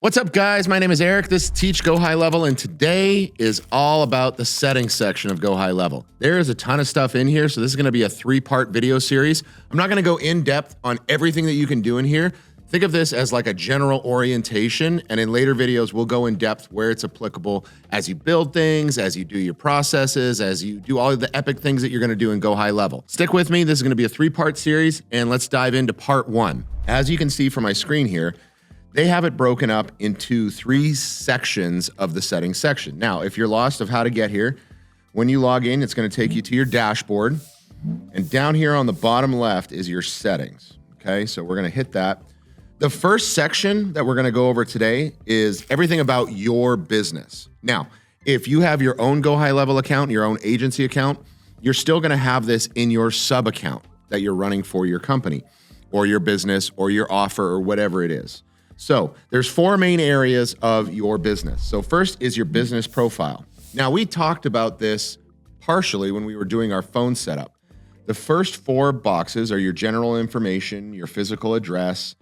What's up, guys? My name is Eric. This is Teach Go High Level, and today is all about the settings section of Go High Level. There is a ton of stuff in here, so this is going to be a three-part video series. I'm not going to go in depth on everything that you can do in here. Think of this as like a general orientation, and in later videos, we'll go in depth where it's applicable as you build things, as you do your processes, as you do all of the epic things that you're going to do in Go High Level. Stick with me. This is going to be a three-part series, and let's dive into part one. As you can see from my screen here, they have it broken up into three sections of the settings section. Now, if you're lost of how to get here, when you log in, it's going to take you to your dashboard. And down here on the bottom left is your settings. Okay, so we're going to hit that. The first section that we're going to go over today is everything about your business. Now, if you have your own Go High Level account, your own agency account, you're still going to have this in your sub account that you're running for your company or your business or your offer or whatever it is. So there's four main areas of your business. So first is your business profile. Now, we talked about this partially when we were doing our phone setup. The first four boxes are your general information, your physical address,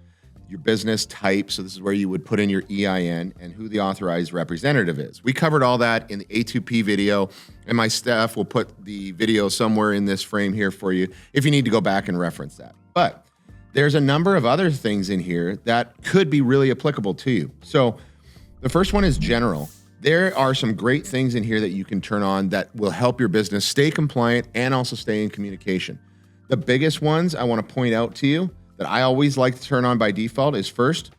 your business type. So this is where you would put in your EIN and who the authorized representative is. We covered all that in the A2P video, and my staff will put the video somewhere in this frame here for you if you need to go back and reference that. But there's a number of other things in here that could be really applicable to you. So the first one is general. There are some great things in here that you can turn on that will help your business stay compliant and also stay in communication. The biggest ones I want to point out to you that I always like to turn on by default is first,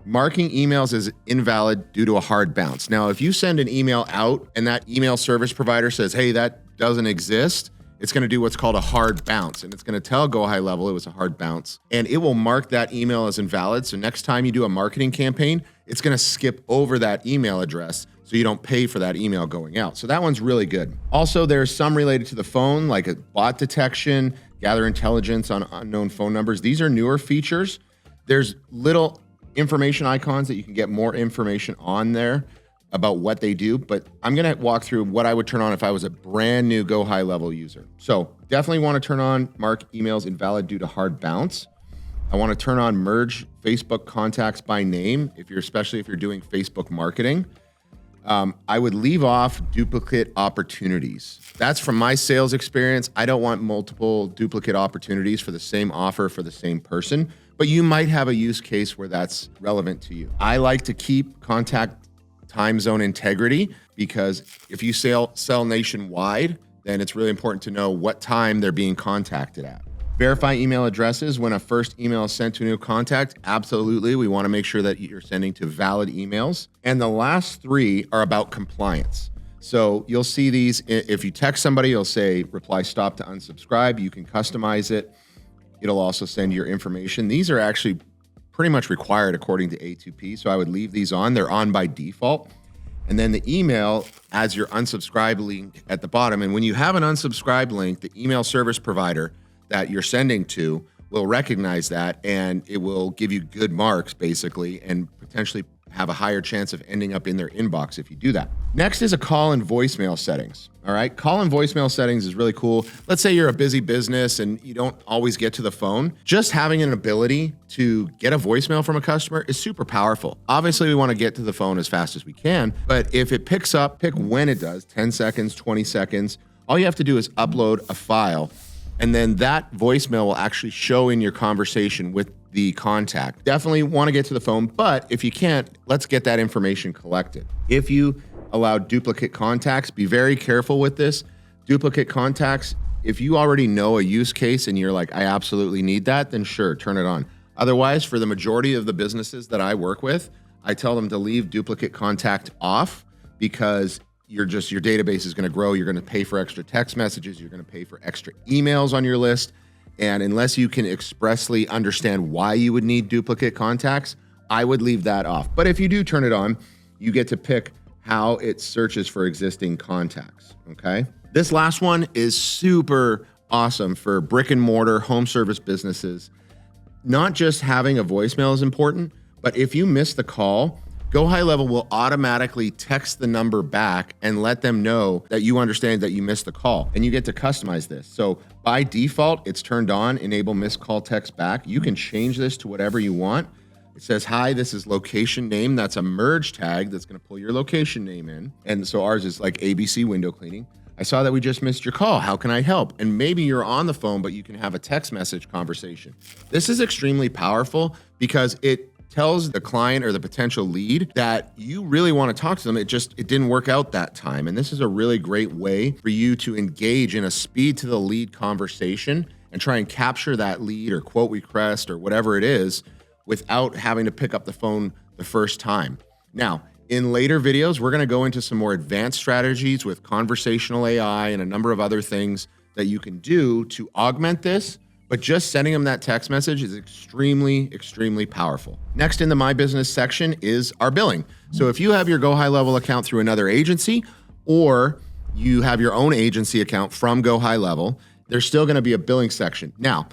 marking emails as invalid due to a hard bounce. Now, if you send an email out and that email service provider says, hey, that doesn't exist, it's going to do what's called a hard bounce, and it's going to tell Go High Level it was a hard bounce, and it will mark that email as invalid. So next time you do a marketing campaign, it's going to skip over that email address so you don't pay for that email going out. So that one's really good. Also, there's some related to the phone, like a bot detection, gather intelligence on unknown phone numbers. These are newer features. There's little information icons that you can get more information on there about what they do, but I'm gonna walk through what I would turn on if I was a brand new Go High Level user. So definitely wanna turn on mark emails invalid due to hard bounce. I wanna turn on merge Facebook contacts by name, especially if you're doing Facebook marketing. I would leave off duplicate opportunities. That's from my sales experience. I don't want multiple duplicate opportunities for the same offer for the same person, but you might have a use case where that's relevant to you. I like to keep contact time zone integrity, because if you sell nationwide, then it's really important to know what time they're being contacted at. Verify email addresses when a first email is sent to a new contact. Absolutely. We want to make sure that you're sending to valid emails. And the last three are about compliance. So you'll see these. If you text somebody, you'll say reply stop to unsubscribe. You can customize it. It'll also send your information. These are actually pretty much required according to A2P. So I would leave these on. They're on by default. And then the email adds your unsubscribe link at the bottom. And when you have an unsubscribe link, the email service provider that you're sending to will recognize that, and it will give you good marks basically, and potentially have a higher chance of ending up in their inbox if you do that. Next is a call and voicemail settings. All right, call and voicemail settings is really cool. Let's say you're a busy business and you don't always get to the phone. Just having an ability to get a voicemail from a customer is super powerful. Obviously, we want to get to the phone as fast as we can, but if it picks up, pick when it does, 10 seconds, 20 seconds. All you have to do is upload a file, and then that voicemail will actually show in your conversation with the contact. Definitely want to get to the phone, but if you can't, let's get that information collected. If you allow duplicate contacts, be very careful with this. Duplicate contacts, if you already know a use case and you're like, I absolutely need that, then sure, turn it on. Otherwise, for the majority of the businesses that I work with, I tell them to leave duplicate contact off, because your database is going to grow. You're going to pay for extra text messages. You're going to pay for extra emails on your list. And unless you can expressly understand why you would need duplicate contacts, I would leave that off. But if you do turn it on, you get to pick how it searches for existing contacts, okay? This last one is super awesome for brick and mortar home service businesses. Not just having a voicemail is important, but if you miss the call, Go High Level will automatically text the number back and let them know that you understand that you missed the call, and you get to customize this. So by default, it's turned on, enable missed call text back. You can change this to whatever you want. It says, hi, this is location name. That's a merge tag that's going to pull your location name in. And so ours is like ABC window cleaning. I saw that we just missed your call. How can I help? And maybe you're on the phone, but you can have a text message conversation. This is extremely powerful because it tells the client or the potential lead that you really want to talk to them. It didn't work out that time. And this is a really great way for you to engage in a speed to the lead conversation and try and capture that lead or quote request or whatever it is without having to pick up the phone the first time. Now, in later videos, we're going to go into some more advanced strategies with conversational AI and a number of other things that you can do to augment this. But just sending them that text message is extremely, extremely powerful. Next in the My Business section is our billing. So if you have your GoHighLevel account through another agency, or you have your own agency account from GoHighLevel, there's still going to be a billing section. Now,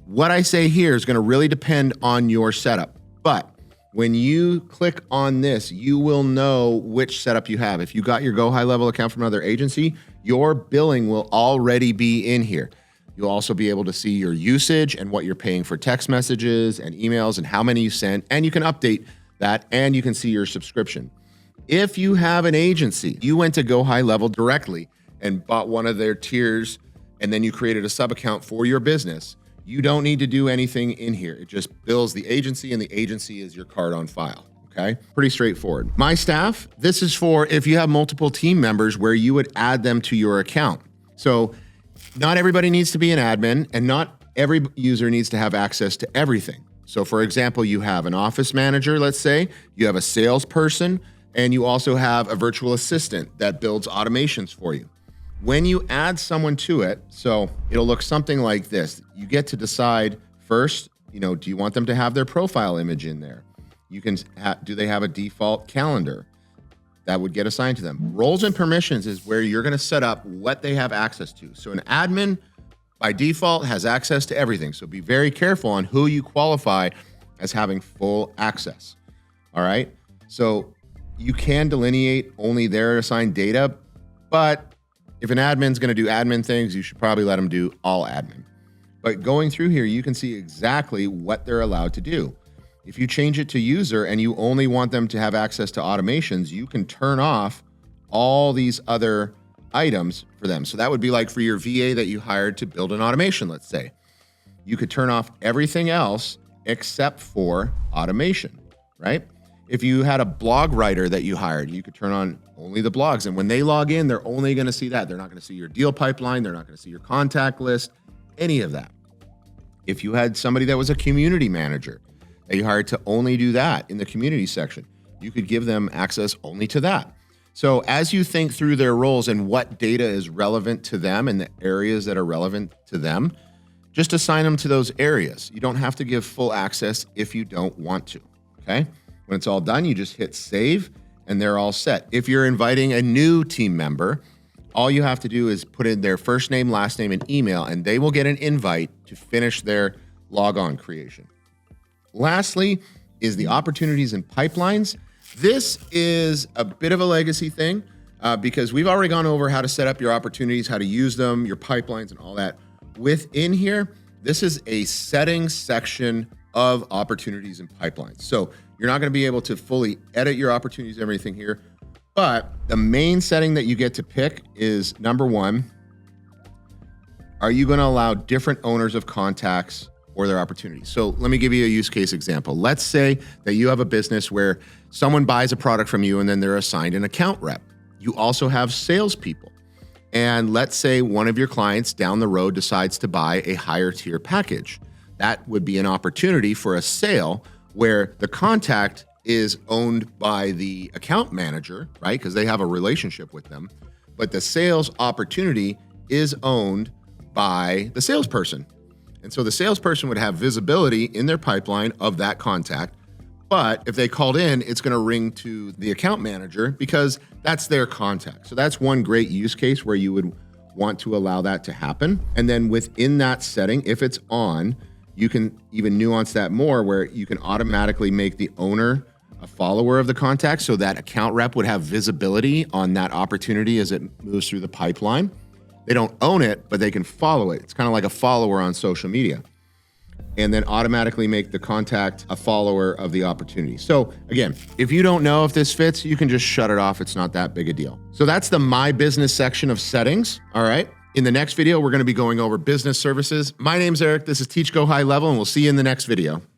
what I say here is going to really depend on your setup. But when you click on this, you will know which setup you have. If you got your GoHighLevel account from another agency, your billing will already be in here. You'll also be able to see your usage and what you're paying for text messages and emails and how many you sent, and you can update that and you can see your subscription. If you have an agency, you went to GoHighLevel directly and bought one of their tiers and then you created a sub account for your business, you don't need to do anything in here. It just bills the agency and the agency is your card on file. Okay, pretty straightforward. My staff, this is for if you have multiple team members where you would add them to your account. So not everybody needs to be an admin and not every user needs to have access to everything. So for example, you have an office manager, let's say, you have a salesperson, and you also have a virtual assistant that builds automations for you. When you add someone to it, so it'll look something like this. You get to decide first, do you want them to have their profile image in there? You can, do they have a default calendar? That would get assigned to them. Roles and permissions is where you're going to set up what they have access to. So an admin by default has access to everything. So be very careful on who you qualify as having full access. All right. So you can delineate only their assigned data, but if an admin's going to do admin things, you should probably let them do all admin. But going through here, you can see exactly what they're allowed to do. If you change it to user and you only want them to have access to automations, you can turn off all these other items for them. So that would be like for your VA that you hired to build an automation, let's say. You could turn off everything else except for automation, right? If you had a blog writer that you hired, you could turn on only the blogs. And when they log in, they're only going to see that. They're not going to see your deal pipeline. They're not going to see your contact list, any of that. If you had somebody that was a community manager that you hired to only do that in the community section, you could give them access only to that. So as you think through their roles and what data is relevant to them and the areas that are relevant to them, just assign them to those areas. You don't have to give full access if you don't want to, okay? When it's all done, you just hit save and they're all set. If you're inviting a new team member, all you have to do is put in their first name, last name, and email, and they will get an invite to finish their logon creation. Lastly is the opportunities and pipelines. This is a bit of a legacy thing because we've already gone over how to set up your opportunities, how to use them, your pipelines, and all that. Within here, this is a settings section of opportunities and pipelines. So you're not going to be able to fully edit your opportunities, everything here. But the main setting that you get to pick is number one, are you going to allow different owners of contacts or their opportunities? So let me give you a use case example. Let's say that you have a business where someone buys a product from you and then they're assigned an account rep. You also have salespeople. And let's say one of your clients down the road decides to buy a higher tier package. That would be an opportunity for a sale where the contact is owned by the account manager, right? Because they have a relationship with them. But the sales opportunity is owned by the salesperson. And so the salesperson would have visibility in their pipeline of that contact. But if they called in, it's going to ring to the account manager because that's their contact. So that's one great use case where you would want to allow that to happen. And then within that setting, if it's on, you can even nuance that more where you can automatically make the owner a follower of the contact so that account rep would have visibility on that opportunity as it moves through the pipeline. They don't own it, but they can follow it. It's kind of like a follower on social media. and then automatically make the contact a follower of the opportunity. So again, if you don't know if this fits, you can just shut it off. It's not that big a deal. So that's the My Business section of settings. All right. In the next video, we're going to be going over business services. My name's Eric. This is Teach Go High Level, and we'll see you in the next video.